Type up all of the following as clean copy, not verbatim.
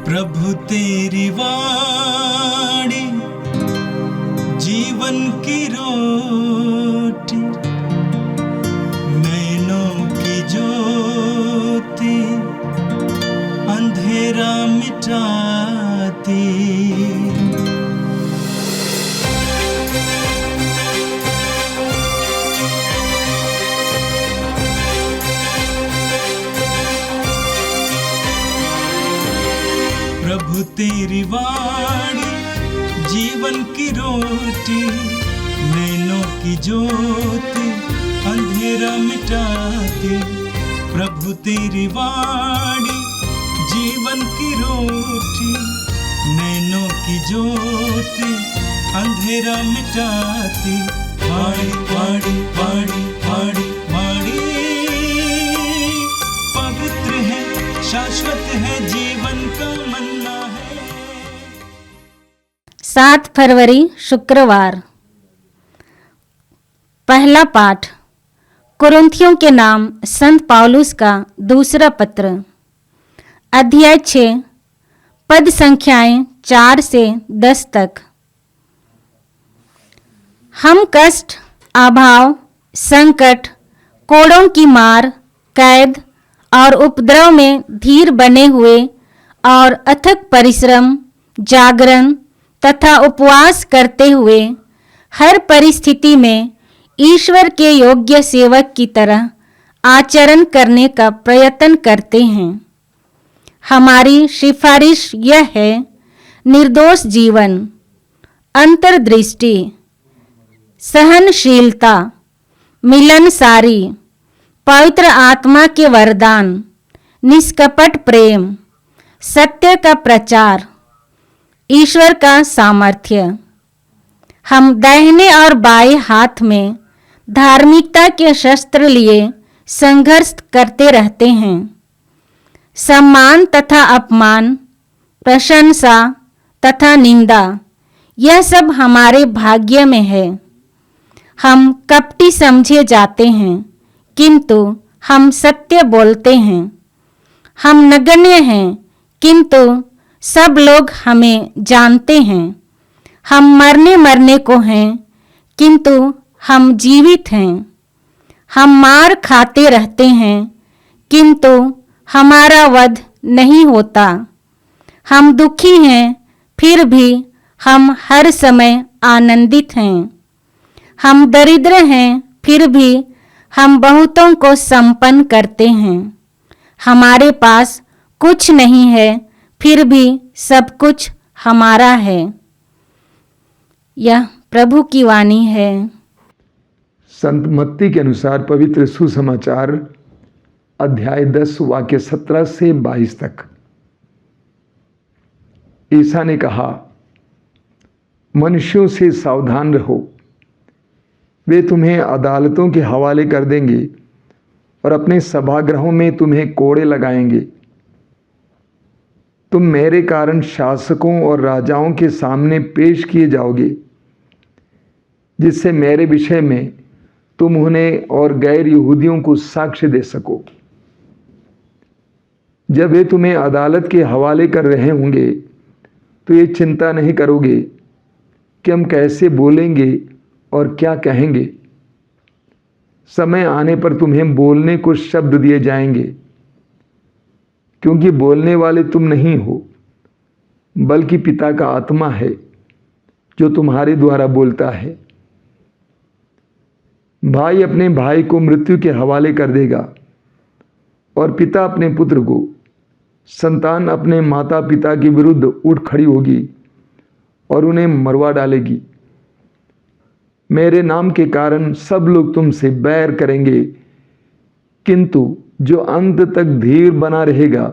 प्रभु तेरी वाणी जीवन की रोटी, नैनों की ज्योति अंधेरा मिटाती। प्रभु तेरी वाणी जीवन की रोटी, नैनों की ज्योति अंधेरा मिटाती। प्रभु तेरी वाणी जीवन की रोटी, नैनों की ज्योति अंधेरा मिटाती। वाणी वाणी वाणी वाणी वाणी पवित्र है, शाश्वत है, जीवन का मन्ना है। 7 फरवरी शुक्रवार। पहला पाठ कुरिन्थियों के नाम संत पौलुस का दूसरा पत्र, अध्याय 6, पद संख्याएं 4 से 10 तक। हम कष्ट, अभाव, संकट, कोड़ों की मार, कैद और उपद्रव में धीर बने हुए और अथक परिश्रम, जागरण तथा उपवास करते हुए हर परिस्थिति में ईश्वर के योग्य सेवक की तरह आचरण करने का प्रयत्न करते हैं। हमारी सिफारिश यह है: निर्दोष जीवन, अंतर्दृष्टि, सहनशीलता, मिलनसारी, पवित्र आत्मा के वरदान, निष्कपट प्रेम, सत्य का प्रचार, ईश्वर का सामर्थ्य। हम दाहिने और बाएं हाथ में धार्मिकता के शस्त्र लिए संघर्ष करते रहते हैं। सम्मान तथा अपमान, प्रशंसा तथा निंदा, यह सब हमारे भाग्य में है। हम कपटी समझे जाते हैं, किंतु हम सत्य बोलते हैं। हम नगण्य हैं, किंतु सब लोग हमें जानते हैं। हम मरने को हैं, किंतु हम जीवित हैं। हम मार खाते रहते हैं, किंतु हमारा वध नहीं होता। हम दुखी हैं, फिर भी हम हर समय आनंदित हैं। हम दरिद्र हैं, फिर भी हम बहुतों को संपन्न करते हैं। हमारे पास कुछ नहीं है, फिर भी सब कुछ हमारा है। यह प्रभु की वाणी है। संत मत्ती के अनुसार पवित्र सुसमाचार अध्याय 10 वाक्य 17 से 22 तक। ईसा ने कहा, मनुष्यों से सावधान रहो, वे तुम्हें अदालतों के हवाले कर देंगे और अपने सभागृहों में तुम्हें कोड़े लगाएंगे। तुम मेरे कारण शासकों और राजाओं के सामने पेश किए जाओगे, जिससे मेरे विषय में तुम उन्हें और गैर यहूदियों को साक्ष्य दे सको। जब वे तुम्हें अदालत के हवाले कर रहे होंगे तो ये चिंता नहीं करोगे कि हम कैसे बोलेंगे और क्या कहेंगे। समय आने पर तुम्हें बोलने को शब्द दिए जाएंगे, क्योंकि बोलने वाले तुम नहीं हो, बल्कि पिता का आत्मा है जो तुम्हारे द्वारा बोलता है। भाई अपने भाई को मृत्यु के हवाले कर देगा और पिता अपने पुत्र को। संतान अपने माता पिता के विरुद्ध उठ खड़ी होगी और उन्हें मरवा डालेगी। मेरे नाम के कारण सब लोग तुमसे बैर करेंगे, किंतु जो अंत तक धीर बना रहेगा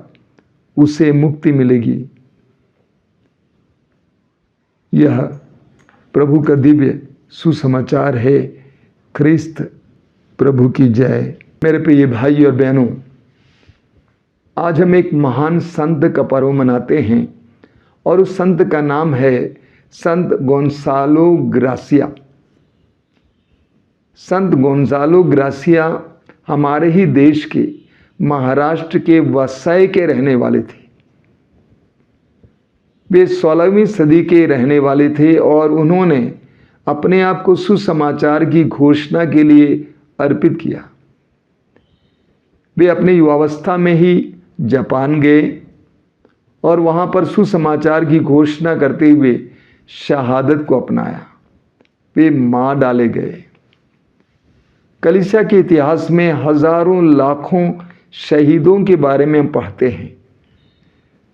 उसे मुक्ति मिलेगी। यह प्रभु का दिव्य सुसमाचार है। ख्रिस्त प्रभु की जय। मेरे प्रिय भाई और बहनों, आज हम एक महान संत का पर्व मनाते हैं और उस संत का नाम है संत गोंसालो ग्रासिया। संत गोंजालो ग्रासिया हमारे ही देश के महाराष्ट्र के वसई के रहने वाले थे। वे 16वीं सदी के रहने वाले थे और उन्होंने अपने आप को सुसमाचार की घोषणा के लिए अर्पित किया। वे अपने युवावस्था में ही जापान गए और वहाँ पर सुसमाचार की घोषणा करते हुए शहादत को अपनाया। वे मार डाले गए। कलीसिया के इतिहास में हजारों लाखों शहीदों के बारे में हम पढ़ते हैं,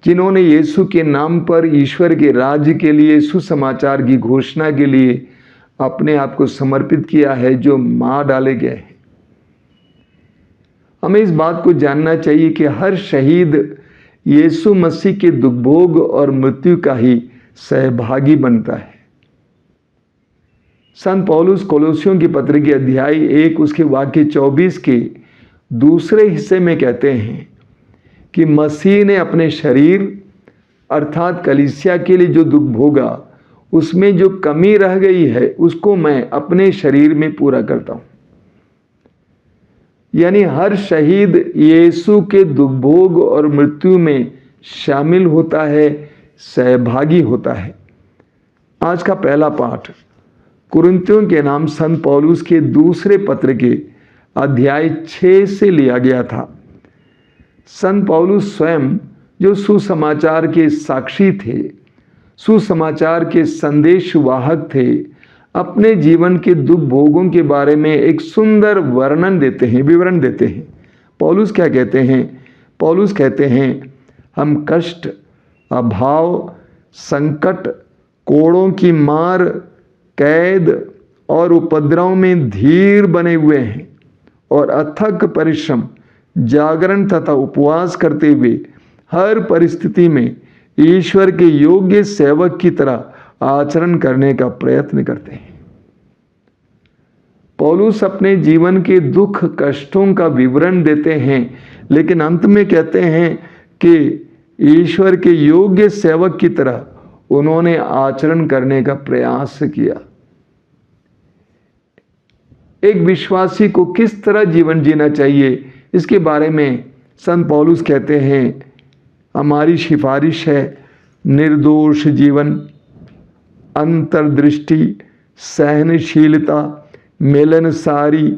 जिन्होंने यीशु के नाम पर ईश्वर के राज्य के लिए, सुसमाचार की घोषणा के लिए अपने आप को समर्पित किया है, जो मार डाले गए हैं। हमें इस बात को जानना चाहिए कि हर शहीद यीशु मसीह के दुखभोग और मृत्यु का ही सहभागी बनता है। संत पौलुस कोलोसियों की पत्र के अध्याय 1 उसके वाक्य 24 के दूसरे हिस्से में कहते हैं कि मसीह ने अपने शरीर अर्थात कलीसिया के लिए जो दुख भोगा, उसमें जो कमी रह गई है उसको मैं अपने शरीर में पूरा करता हूं। यानी हर शहीद यीशु के दुख भोग और मृत्यु में शामिल होता है, सहभागी होता है। आज का पहला पाठ कुरिन्थियों के नाम संत पौलुस के दूसरे पत्र के अध्याय 6 से लिया गया था। संत पौलुस स्वयं जो सुसमाचार के साक्षी थे, सुसमाचार के संदेश वाहक थे, अपने जीवन के दुख भोगों के बारे में एक सुंदर वर्णन देते हैं, विवरण देते हैं। पौलुस क्या कहते हैं? पौलुस कहते हैं, हम कष्ट, अभाव, संकट, कोड़ों की मार, कैद और उपद्रव में धीर बने हुए हैं और अथक परिश्रम, जागरण तथा उपवास करते हुए हर परिस्थिति में ईश्वर के योग्य सेवक की तरह आचरण करने का प्रयत्न करते हैं। पौलुस अपने जीवन के दुख कष्टों का विवरण देते हैं, लेकिन अंत में कहते हैं कि ईश्वर के योग्य सेवक की तरह उन्होंने आचरण करने का प्रयास किया। एक विश्वासी को किस तरह जीवन जीना चाहिए, इसके बारे में संत पौलुस कहते हैं, हमारी सिफारिश है निर्दोष जीवन, अंतर्दृष्टि, सहनशीलता, मिलनसारी,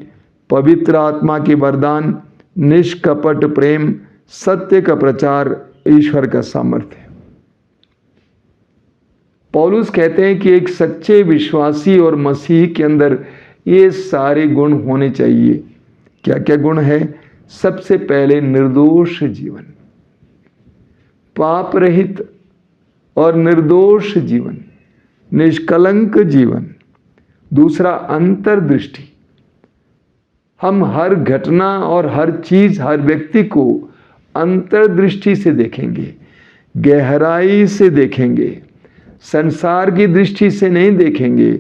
पवित्र आत्मा के वरदान, निष्कपट प्रेम, सत्य का प्रचार, ईश्वर का सामर्थ्य। पौलुस कहते हैं कि एक सच्चे विश्वासी और मसीह के अंदर ये सारे गुण होने चाहिए। क्या क्या गुण है? सबसे पहले निर्दोष जीवन, पाप रहित और निर्दोष जीवन, निष्कलंक जीवन। दूसरा अंतर्दृष्टि, हम हर घटना और हर चीज, हर व्यक्ति को अंतर्दृष्टि से देखेंगे, गहराई से देखेंगे, संसार की दृष्टि से नहीं देखेंगे,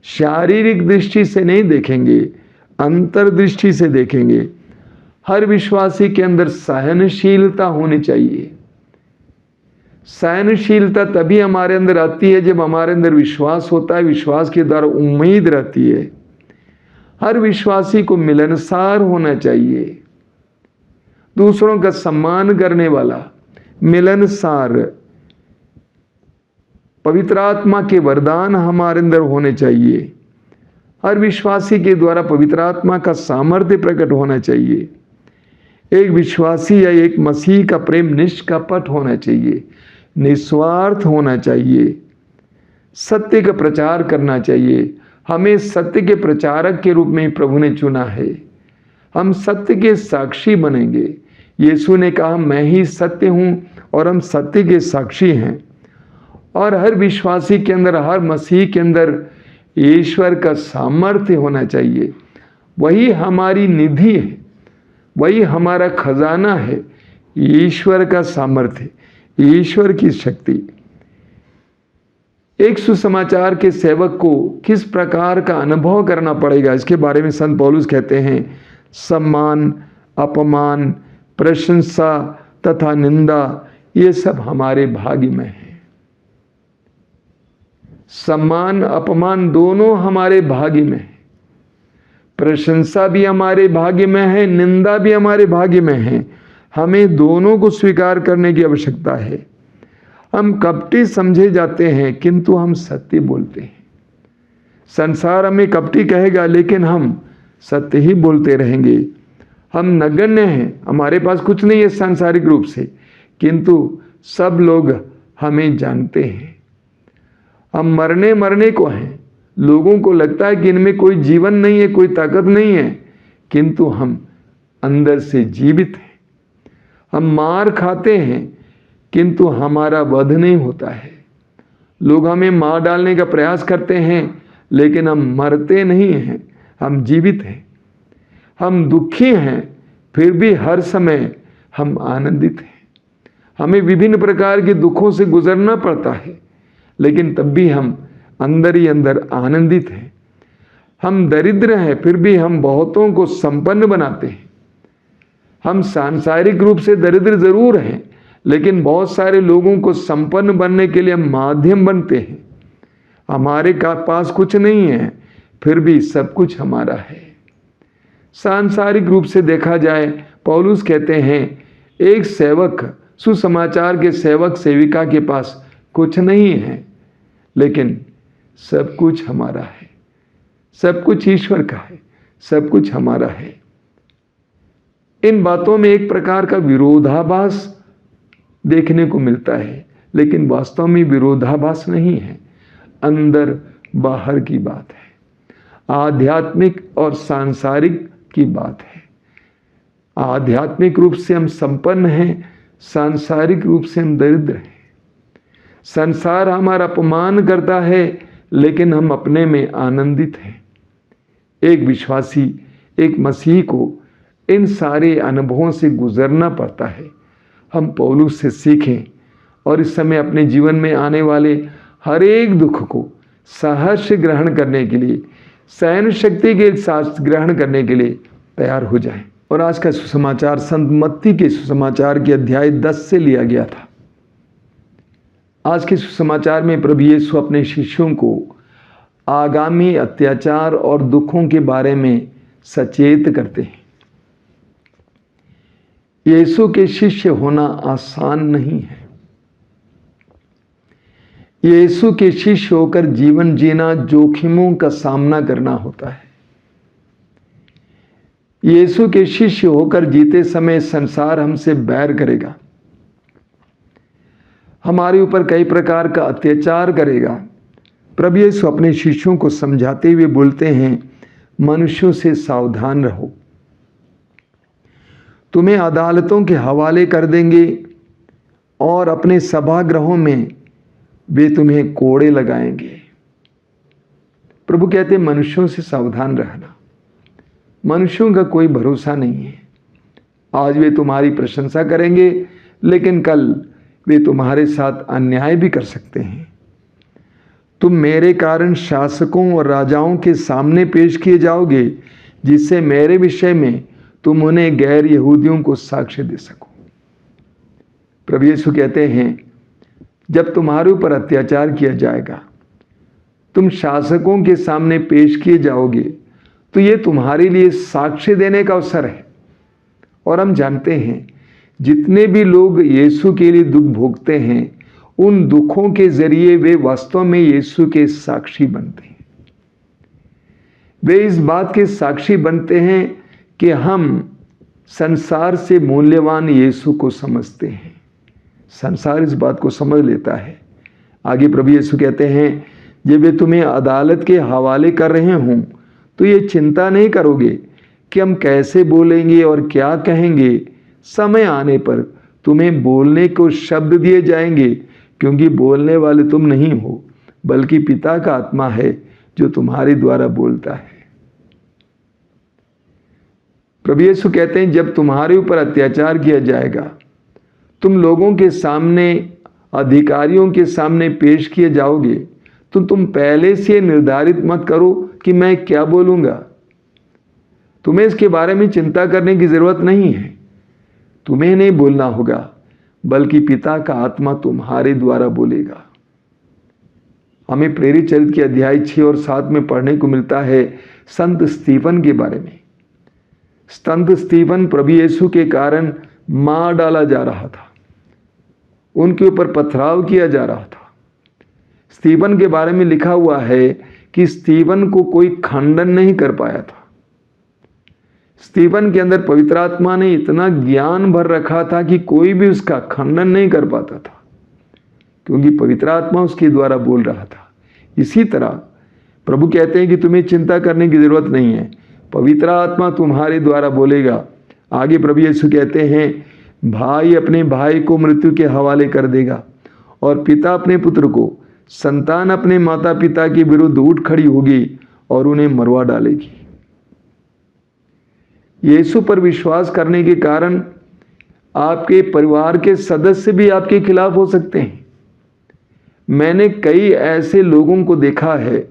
शारीरिक दृष्टि से नहीं देखेंगे, अंतर्दृष्टि से देखेंगे। हर विश्वासी के अंदर सहनशीलता होनी चाहिए। सहनशीलता तभी हमारे अंदर आती है जब हमारे अंदर विश्वास होता है, विश्वास के द्वारा उम्मीद रहती है। हर विश्वासी को मिलनसार होना चाहिए, दूसरों का सम्मान करने वाला, मिलनसार। पवित्र आत्मा के वरदान हमारे अंदर होने चाहिए। हर विश्वासी के द्वारा पवित्र आत्मा का सामर्थ्य प्रकट होना चाहिए। एक विश्वासी या एक मसीह का प्रेम निष्कपट होना चाहिए, निस्वार्थ होना चाहिए, सत्य का प्रचार करना चाहिए। हमें सत्य के प्रचारक के रूप में ही प्रभु ने चुना है। हम सत्य के साक्षी बनेंगे। यीशु ने कहा, मैं ही सत्य हूं, और हम सत्य के साक्षी हैं। और हर विश्वासी के अंदर, हर मसीह के अंदर ईश्वर का सामर्थ्य होना चाहिए। वही हमारी निधि है, वही हमारा खजाना है, ईश्वर का सामर्थ्य, ईश्वर की शक्ति। एक सुसमाचार के सेवक को किस प्रकार का अनुभव करना पड़ेगा, इसके बारे में संत पौलुस कहते हैं, सम्मान, अपमान, प्रशंसा तथा निंदा, ये सब हमारे भाग्य में है। सम्मान अपमान दोनों हमारे भाग्य में है। प्रशंसा भी हमारे भाग्य में है, निंदा भी हमारे भाग्य में है। हमें दोनों को स्वीकार करने की आवश्यकता है। हम कपटी समझे जाते हैं किंतु हम सत्य बोलते हैं। संसार हमें कपटी कहेगा लेकिन हम सत्य ही बोलते रहेंगे। हम नगण्य हैं, हमारे पास कुछ नहीं है सांसारिक रूप से, किंतु सब लोग हमें जानते हैं। हम मरने को हैं, लोगों को लगता है कि इनमें कोई जीवन नहीं है, कोई ताकत नहीं है, किंतु हम अंदर से जीवित हैं। हम मार खाते हैं किंतु हमारा वध नहीं होता है। लोग हमें मार डालने का प्रयास करते हैं लेकिन हम मरते नहीं हैं, हम जीवित हैं। हम दुखी हैं फिर भी हर समय हम आनंदित हैं। हमें विभिन्न प्रकार के दुखों से गुजरना पड़ता है लेकिन तब भी हम अंदर ही अंदर आनंदित हैं। हम दरिद्र हैं फिर भी हम बहुतों को संपन्न बनाते हैं। हम सांसारिक रूप से दरिद्र जरूर हैं लेकिन बहुत सारे लोगों को संपन्न बनने के लिए हम माध्यम बनते हैं। हमारे पास कुछ नहीं है फिर भी सब कुछ हमारा है। सांसारिक रूप से देखा जाए, पौलुस कहते हैं एक सेवक, सुसमाचार के सेवक सेविका के पास कुछ नहीं है लेकिन सब कुछ हमारा है। सब कुछ ईश्वर का है, सब कुछ हमारा है। इन बातों में एक प्रकार का विरोधाभास देखने को मिलता है लेकिन वास्तव में विरोधाभास नहीं है, अंदर बाहर की बात है। आध्यात्मिक और सांसारिक की बात है। आध्यात्मिक रूप से हम संपन्न हैं, सांसारिक रूप से हम दरिद्र हैं। संसार हमारा अपमान करता है लेकिन हम अपने में आनंदित हैं। एक विश्वासी, एक मसीही को इन सारे अनुभवों से गुजरना पड़ता है। हम पौलुस से सीखें और इस समय अपने जीवन में आने वाले हर एक दुख को सहर्ष ग्रहण करने के लिए, सहन शक्ति के साथ ग्रहण करने के लिए तैयार हो जाएं। और आज का सुसमाचार संत मत्ती के सुसमाचार के अध्याय 10 से लिया गया था। आज के सुसमाचार में प्रभु यीशु अपने शिष्यों को आगामी अत्याचार और दुखों के बारे में सचेत करते हैं। यीशु के शिष्य होना आसान नहीं है। यीशु के शिष्य होकर जीवन जीना जोखिमों का सामना करना होता है। यीशु के शिष्य होकर जीते समय संसार हमसे बैर करेगा, हमारे ऊपर कई प्रकार का अत्याचार करेगा। प्रभु यीशु अपने शिष्यों को समझाते हुए बोलते हैं, मनुष्यों से सावधान रहो, तुम्हें अदालतों के हवाले कर देंगे और अपने सभागृहों में वे तुम्हें कोड़े लगाएंगे। प्रभु कहते हैं मनुष्यों से सावधान रहना। मनुष्यों का कोई भरोसा नहीं है। आज वे तुम्हारी प्रशंसा करेंगे लेकिन कल वे तुम्हारे साथ अन्याय भी कर सकते हैं। तुम मेरे कारण शासकों और राजाओं के सामने पेश किए जाओगे जिससे मेरे विषय में तुम उन्हें गैर यहूदियों को साक्ष्य दे सको। प्रभु यीशु कहते हैं जब तुम्हारे ऊपर अत्याचार किया जाएगा, तुम शासकों के सामने पेश किए जाओगे, तो ये तुम्हारे लिए साक्ष्य देने का अवसर है। और हम जानते हैं जितने भी लोग यीशु के लिए दुख भोगते हैं, उन दुखों के जरिए वे वास्तव में यीशु के साक्षी बनते हैं। वे इस बात के साक्षी बनते हैं कि हम संसार से मूल्यवान यीशु को समझते हैं। संसार इस बात को समझ लेता है। आगे प्रभु यीशु कहते हैं जब वे तुम्हें अदालत के हवाले कर रहे हों तो ये चिंता नहीं करोगे कि हम कैसे बोलेंगे और क्या कहेंगे। समय आने पर तुम्हें बोलने को शब्द दिए जाएंगे, क्योंकि बोलने वाले तुम नहीं हो बल्कि पिता का आत्मा है जो तुम्हारे द्वारा बोलता है। प्रभु यीशु कहते हैं जब तुम्हारे ऊपर अत्याचार किया जाएगा, तुम लोगों के सामने, अधिकारियों के सामने पेश किए जाओगे, तो तुम पहले से निर्धारित मत करो कि मैं क्या बोलूँगा। तुम्हें इसके बारे में चिंता करने की ज़रूरत नहीं है। तुम्हें नहीं बोलना होगा बल्कि पिता का आत्मा तुम्हारे द्वारा बोलेगा। हमें प्रेरित चरित्र के अध्याय 6 और 7 में पढ़ने को मिलता है संत स्टीफन के बारे में। संत स्टीफन प्रभु यीशु के कारण मार डाला जा रहा था। उनके ऊपर पथराव किया जा रहा था। स्टीफन के बारे में लिखा हुआ है कि स्टीफन को कोई खंडन नहीं कर पाया था। स्टीफन के अंदर पवित्र आत्मा ने इतना ज्ञान भर रखा था कि कोई भी उसका खंडन नहीं कर पाता था, क्योंकि पवित्र आत्मा उसके द्वारा बोल रहा था। इसी तरह प्रभु कहते हैं कि तुम्हें चिंता करने की जरूरत नहीं है, पवित्र आत्मा तुम्हारे द्वारा बोलेगा। आगे प्रभु यीशु कहते हैं, भाई अपने भाई को मृत्यु के हवाले कर देगा और पिता अपने पुत्र को, संतान अपने माता पिता के विरुद्ध उठ खड़ी होगी और उन्हें मरवा डालेगी। यीशु पर विश्वास करने के कारण आपके परिवार के सदस्य भी आपके खिलाफ हो सकते हैं। मैंने कई ऐसे लोगों को देखा है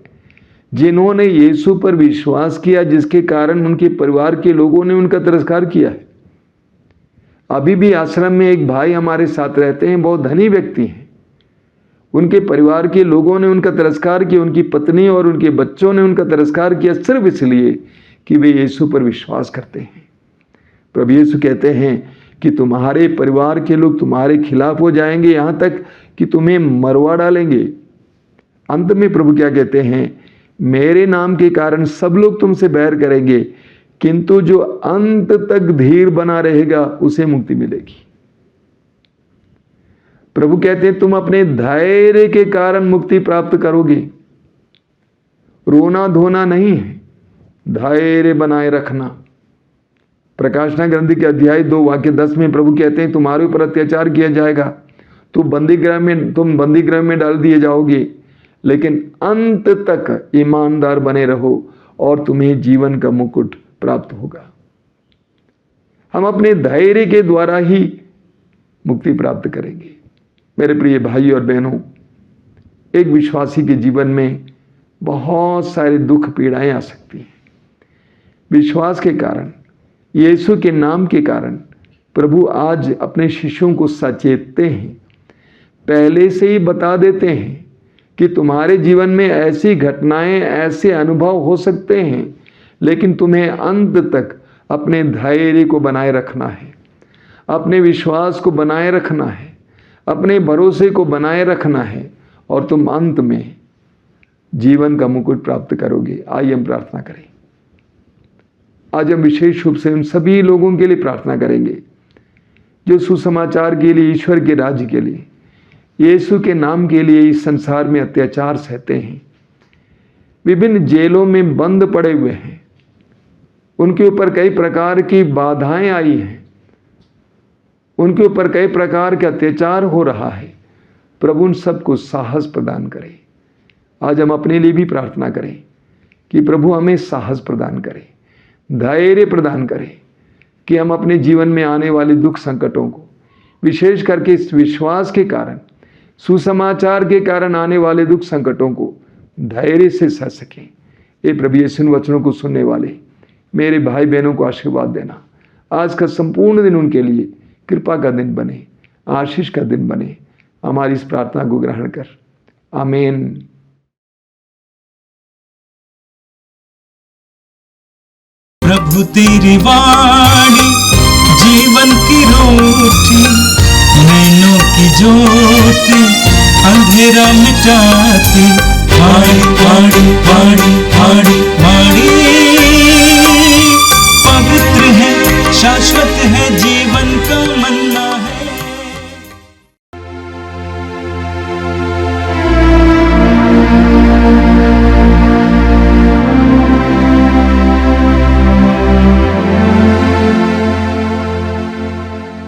जिन्होंने यीशु पर विश्वास किया, जिसके कारण उनके परिवार के लोगों ने उनका तिरस्कार किया है। अभी भी आश्रम में एक भाई हमारे साथ रहते हैं, बहुत धनी व्यक्ति हैं। उनके परिवार के लोगों ने उनका तिरस्कार किया, उनकी पत्नी और उनके बच्चों ने उनका तिरस्कार किया, सिर्फ इसलिए कि वे यीशु पर विश्वास करते हैं। प्रभु यीशु कहते हैं कि तुम्हारे परिवार के लोग तुम्हारे खिलाफ हो जाएंगे, यहाँ तक कि तुम्हें मरवा डालेंगे। अंत में प्रभु क्या कहते हैं, मेरे नाम के कारण सब लोग तुमसे बैर करेंगे, किंतु जो अंत तक धीर बना रहेगा उसे मुक्ति मिलेगी। प्रभु कहते हैं तुम अपने धैर्य के कारण मुक्ति प्राप्त करोगे। रोना धोना नहीं है, धैर्य बनाए रखना। प्रकाशना ग्रंथ के अध्याय 2 वाक्य 10 में प्रभु कहते हैं तुम्हारे ऊपर अत्याचार किया जाएगा, तुम बंदीगृह में डाल दिए जाओगे, लेकिन अंत तक ईमानदार बने रहो और तुम्हें जीवन का मुकुट प्राप्त होगा। हम अपने धैर्य के द्वारा ही मुक्ति प्राप्त करेंगे। मेरे प्रिय भाई और बहनों, एक विश्वासी के जीवन में बहुत सारे दुख पीड़ाएं आ सकती हैं। विश्वास के कारण, यीशु के नाम के कारण प्रभु आज अपने शिष्यों को सचेतते हैं, पहले से ही बता देते हैं कि तुम्हारे जीवन में ऐसी घटनाएं, ऐसे अनुभव हो सकते हैं, लेकिन तुम्हें अंत तक अपने धैर्य को बनाए रखना है, अपने विश्वास को बनाए रखना है, अपने भरोसे को बनाए रखना है और तुम अंत में जीवन का मुकुट प्राप्त करोगे। आइए हम प्रार्थना करें। आज हम विशेष रूप से उन सभी लोगों के लिए प्रार्थना करेंगे जो सुसमाचार के लिए, ईश्वर के राज्य के लिए, यीशु के नाम के लिए इस संसार में अत्याचार सहते हैं, विभिन्न जेलों में बंद पड़े हुए हैं, उनके ऊपर कई प्रकार की बाधाएं आई हैं, उनके ऊपर कई प्रकार के अत्याचार हो रहा है। प्रभु उन सबको साहस प्रदान करे। आज हम अपने लिए भी प्रार्थना करें कि प्रभु हमें साहस प्रदान करे, धैर्य प्रदान करे कि हम अपने जीवन में आने वाले दुख संकटों को, विशेष करके इस विश्वास के कारण, सुसमाचार के कारण आने वाले दुख संकटों को धैर्य से सह सकें। ये प्रभु यीशु इन वचनों को सुनने वाले मेरे भाई बहनों को आशीर्वाद देना। आज का संपूर्ण दिन उनके लिए कृपा का दिन बने, आशीष का दिन बने। हमारी इस प्रार्थना को ग्रहण कर, आमीन। प्रभु तेरी वाणी जीवन की रोटी, नैनों की ज्योति अंधेरा मिटाती। वाणी वाणी वाणी वाणी वाणी पवित्र है, शाश्वत